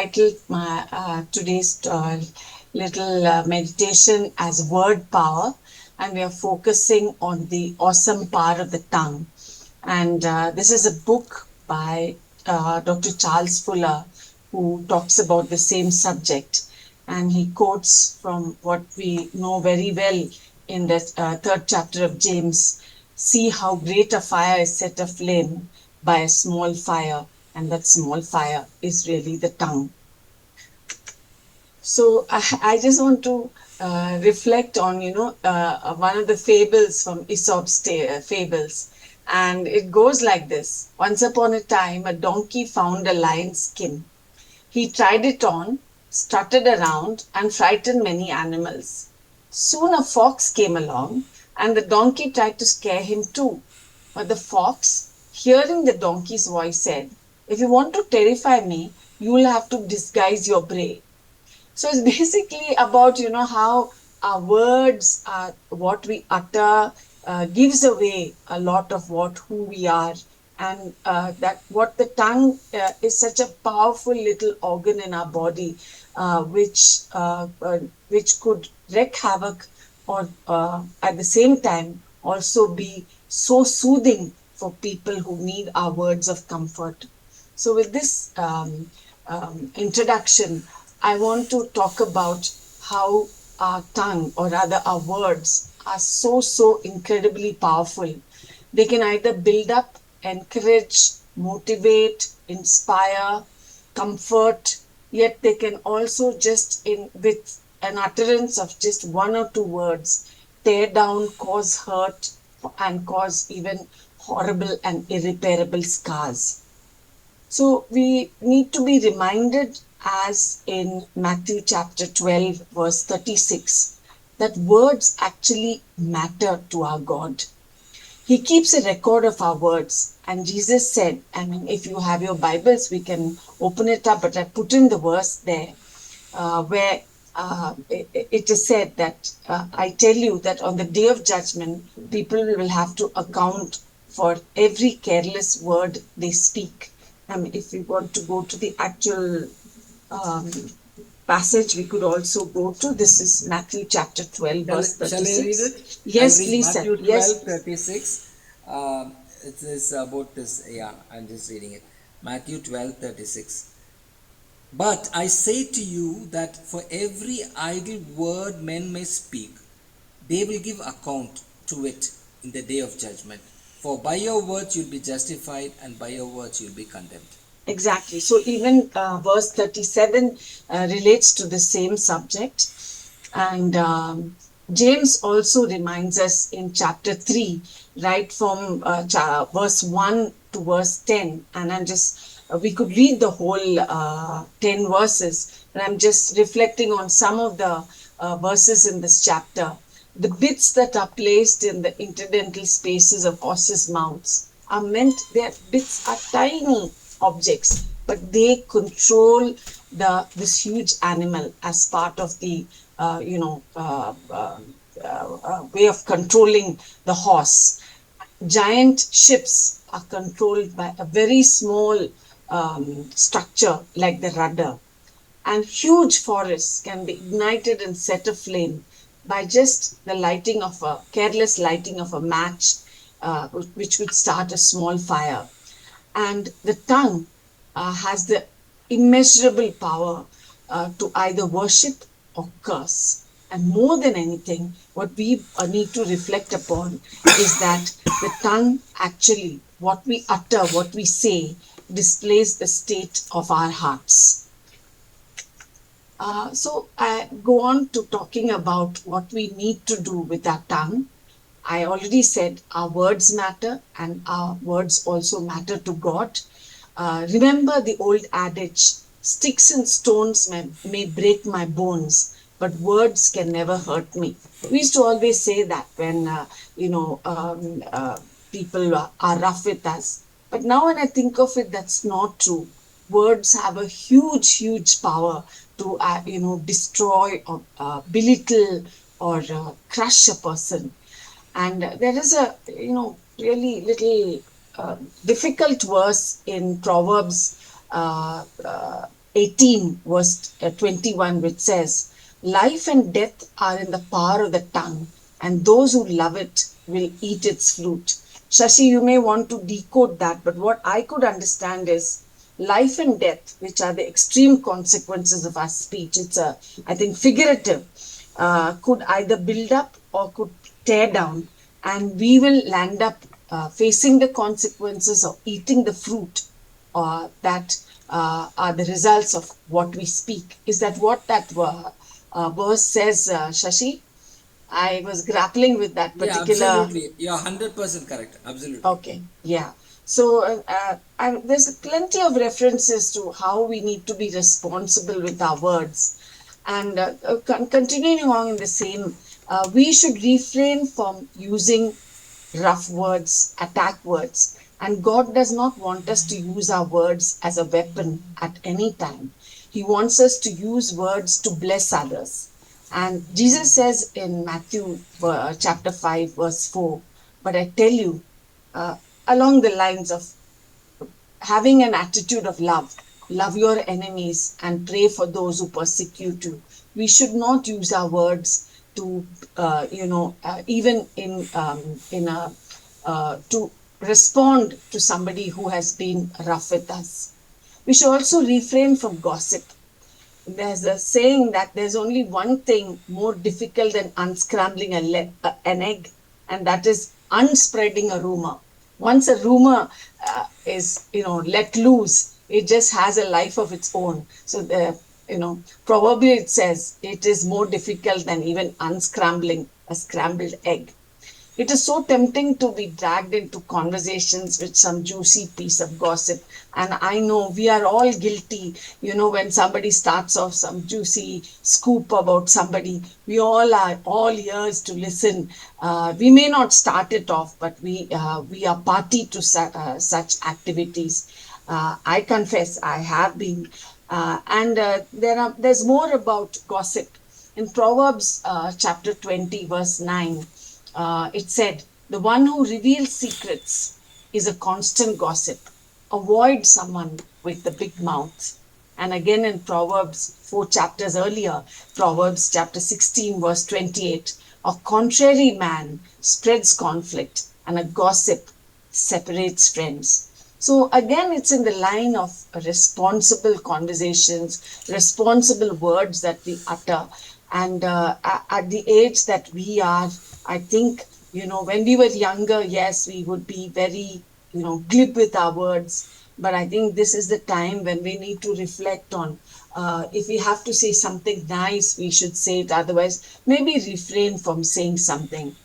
titled my today's little meditation as word power, and we are focusing on the awesome power of the tongue. And this is a book by Dr. Charles Fuller, who talks about the same subject. And he quotes from what we know very well in the third chapter of James. See how great a fire is set aflame by a small fire, and that small fire is really the tongue. So I just want to reflect on, one of the fables from Aesop's fables. And it goes like this. Once upon a time, a donkey found a lion's skin. He tried it on, strutted around, and frightened many animals. Soon a fox came along, and the donkey tried to scare him too. But the fox, hearing the donkey's voice, said, "If you want to terrify me, you will have to disguise your bray." So it's basically about, how our words, what we utter, gives away a lot of what who we are, and that what the tongue is such a powerful little organ in our body, which could wreak havoc, or at the same time also be so soothing for people who need our words of comfort. So with this introduction, I want to talk about how our tongue, or rather our words, are so incredibly powerful. They can either build up, encourage, motivate, inspire, comfort, yet they can also just in with an utterance of just one or two words tear down, cause hurt, and cause even horrible and irreparable scars. So we need to be reminded, as in Matthew chapter 12, verse 36, that words actually matter to our God. He keeps a record of our words. And Jesus said, I mean, if you have your Bibles, we can open it up, but I put in the verse there where it is said that I tell you that on the day of judgment, people will have to account for every careless word they speak. I mean, if we want to go to the actual um, passage, we could also go to, this is Matthew chapter 12, verse Shall I read it? 36. I'll Yes, read please, sir. Matthew Yes, 12 please. 36. It is about this. Yeah, I'm just reading it. Matthew 12 36. But I say to you that for every idle word men may speak, they will give account to it in the day of judgment. For by your words you'll be justified, and by your words you'll be condemned. Exactly. So even verse 37 relates to the same subject. And James also reminds us in chapter 3, right from verse 1 to verse 10. And we could read the whole 10 verses, and I'm just reflecting on some of the verses in this chapter. The bits that are placed in the interdental spaces of horses' mouths are meant, their bits are tiny objects, but they control this huge animal as part of the way of controlling the horse. Giant ships are controlled by a very small structure like the rudder, and huge forests can be ignited and set aflame by just the lighting of a careless lighting of a match, which would start a small fire. And the tongue has the immeasurable power to either worship or curse. And more than anything, what we need to reflect upon is that the tongue actually, what we utter, what we say, displays the state of our hearts. So I go on to talking about what we need to do with our tongue. I already said our words matter, and our words also matter to God. Remember the old adage, sticks and stones may break my bones, but words can never hurt me. We used to always say that when, people are rough with us. But now when I think of it, that's not true. Words have a huge power to, destroy or belittle or crush a person. And there is a, really little difficult verse in Proverbs 18, verse 21, which says, "Life and death are in the power of the tongue, and those who love it will eat its fruit." Shashi, you may want to decode that, but what I could understand is life and death, which are the extreme consequences of our speech. It's I think, figurative, could either build up or could tear down, and we will land up facing the consequences of eating the fruit that are the results of what we speak. Is that what that verse says, Shashi? I was grappling with that Yeah, particular. absolutely. You're 100% correct. Absolutely. Okay, yeah. So there's plenty of references to how we need to be responsible with our words. And continuing on in the same, we should refrain from using rough words, attack words. And God does not want us to use our words as a weapon at any time. He wants us to use words to bless others. And Jesus says in Matthew chapter 5, verse 4, "But I tell you," uh, along the lines of having an attitude of love, love your enemies and pray for those who persecute you. We should not use our words to, even in a to respond to somebody who has been rough with us. We should also refrain from gossip. There's a saying that there's only one thing more difficult than unscrambling an egg, and that is unspreading a rumor. Once a rumor is, let loose, it just has a life of its own. So probably it says it is more difficult than even unscrambling a scrambled egg. It is so tempting to be dragged into conversations with some juicy piece of gossip. And I know we are all guilty. When somebody starts off some juicy scoop about somebody, we all are all ears to listen. We may not start it off, but we are party to such activities. I confess I have been. And there's more about gossip. In Proverbs chapter 20, verse 9, it said, "The one who reveals secrets is a constant gossip. Avoid someone with the big mouth." And again in Proverbs, 4 chapters earlier, Proverbs chapter 16, verse 28, "A contrary man spreads conflict, and a gossip separates friends." So again, it's in the line of responsible conversations, responsible words that we utter. And at the age that we are, I think, when we were younger, yes, we would be very, glib with our words. But I think this is the time when we need to reflect on, if we have to say something nice, we should say it. Otherwise, maybe refrain from saying something.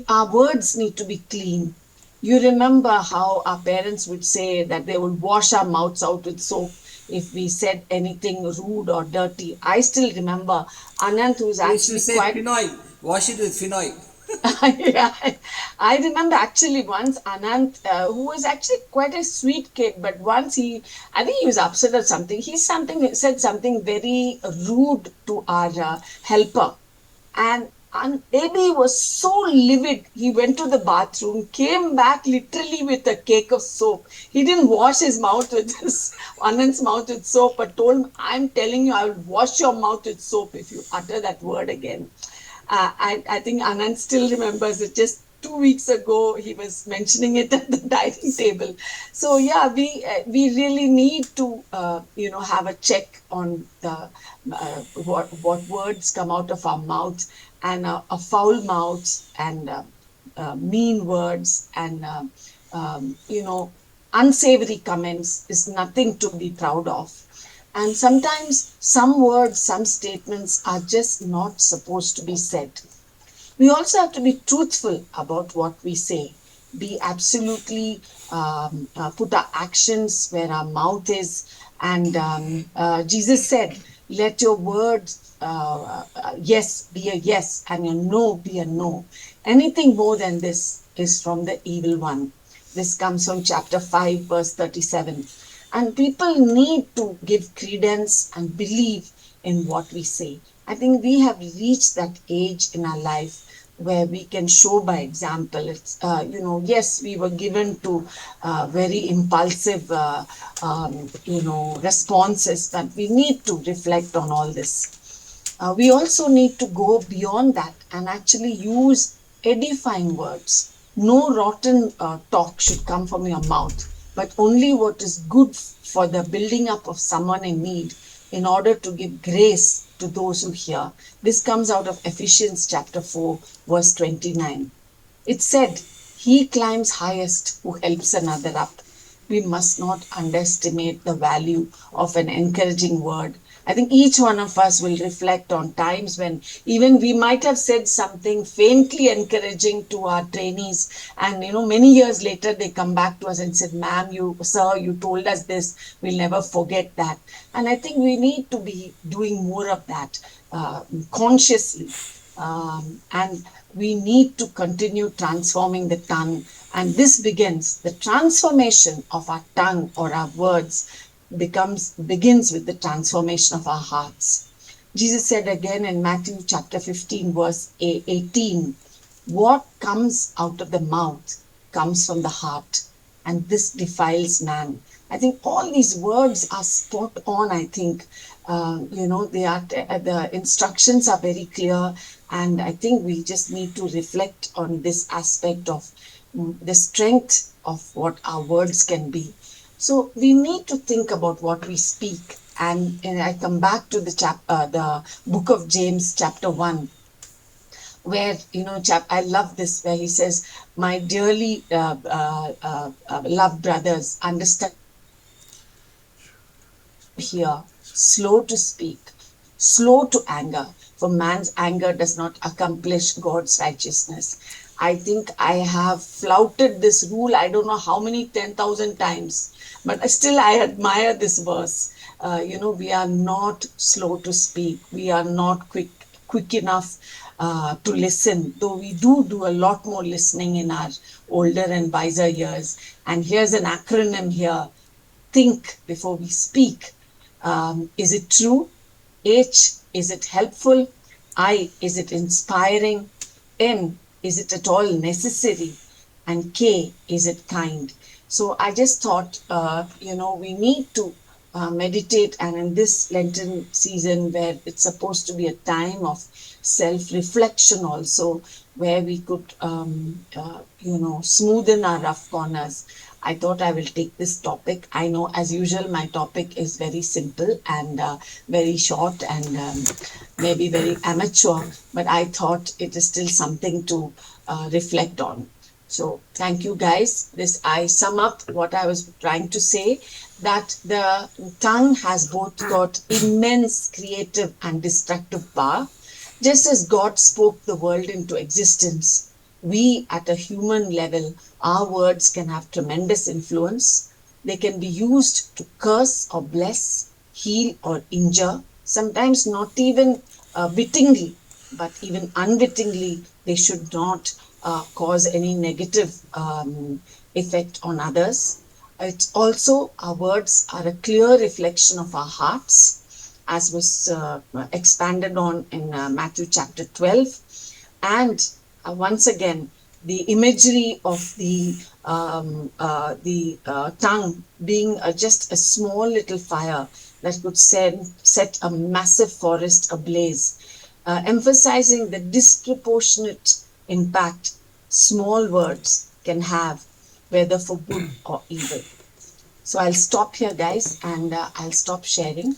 Our words need to be clean. You remember how our parents would say that they would wash our mouths out with soap if we said anything rude or dirty. I still remember Anant, who's They used to actually say quite. pinoil. Wash it with pinoil. Yeah, I remember actually once Anant, who was actually quite a sweet kid, but once I think he was upset or something. He said something very rude to our helper, and AB was so livid. He went to the bathroom, came back literally with a cake of soap. He didn't wash his mouth with his Anand's mouth with soap, but told him, "I'm telling you, I will wash your mouth with soap if you utter that word again." I think Anand still remembers it. Just 2 weeks ago, he was mentioning it at the dining table. So yeah, we really need to have a check on the what words come out of our mouths, and a foul mouth and mean words and unsavory comments is nothing to be proud of. And sometimes some words, some statements are just not supposed to be said. We also have to be truthful about what we say. Be absolutely put our actions where our mouth is. And Jesus said, "Let your words, yes, be a yes, and your no be a no." Anything more than this is from the evil one. This comes from chapter 5, verse 37. And people need to give credence and believe in what we say. I think we have reached that age in our life where we can show by example. It's, yes, we were given to very impulsive, responses, but we need to reflect on all this. We also need to go beyond that and actually use edifying words. No rotten talk should come from your mouth, but only what is good for the building up of someone in need in order to give grace to those who hear. This comes out of Ephesians chapter 4, verse 29. It said, he climbs highest who helps another up. We must not underestimate the value of an encouraging word. I think each one of us will reflect on times when even we might have said something faintly encouraging to our trainees, and many years later they come back to us and said, "Ma'am, sir, you told us this. We'll never forget that." And I think we need to be doing more of that consciously, and we need to continue transforming the tongue. And this begins the transformation of our tongue or our words begins with the transformation of our hearts. Jesus said again in Matthew chapter 15, verse 18, what comes out of the mouth comes from the heart, and this defiles man. I think all these words are spot on. I think, the instructions are very clear, and I think we just need to reflect on this aspect of the strength of what our words can be. So we need to think about what we speak. And I come back to the book of James, chapter 1, where I love this, where he says, my dearly loved brothers, understand this, slow to hear, slow to speak, slow to anger, for man's anger does not accomplish God's righteousness. I think I have flouted this rule, I don't know how many 10,000 times, but still I admire this verse. We are not slow to speak, we are not quick enough to listen, though we do a lot more listening in our older and wiser years. And here's an acronym here: think before we speak. Is it true? H, is it helpful? I, is it inspiring? N, is it at all necessary? And K, is it kind? So I just thought, we need to meditate. And in this Lenten season, where it's supposed to be a time of self reflection, also, where we could, smoothen our rough corners, I thought I will take this topic. I know, as usual, my topic is very simple and very short and maybe very amateur, but I thought it is still something to reflect on. So thank you guys. This I sum up what I was trying to say, that the tongue has both got immense creative and destructive power. Just as God spoke the world into existence, we at a human level, our words can have tremendous influence. They can be used to curse or bless, heal or injure, sometimes not even wittingly, but even unwittingly, they should not cause any negative effect on others. It's also, our words are a clear reflection of our hearts, as was expanded on in Matthew chapter 12. And once again, the imagery of the tongue being just a small little fire that could set a massive forest ablaze, emphasizing the disproportionate impact small words can have, whether for good or evil. So I'll stop here, guys, and I'll stop sharing.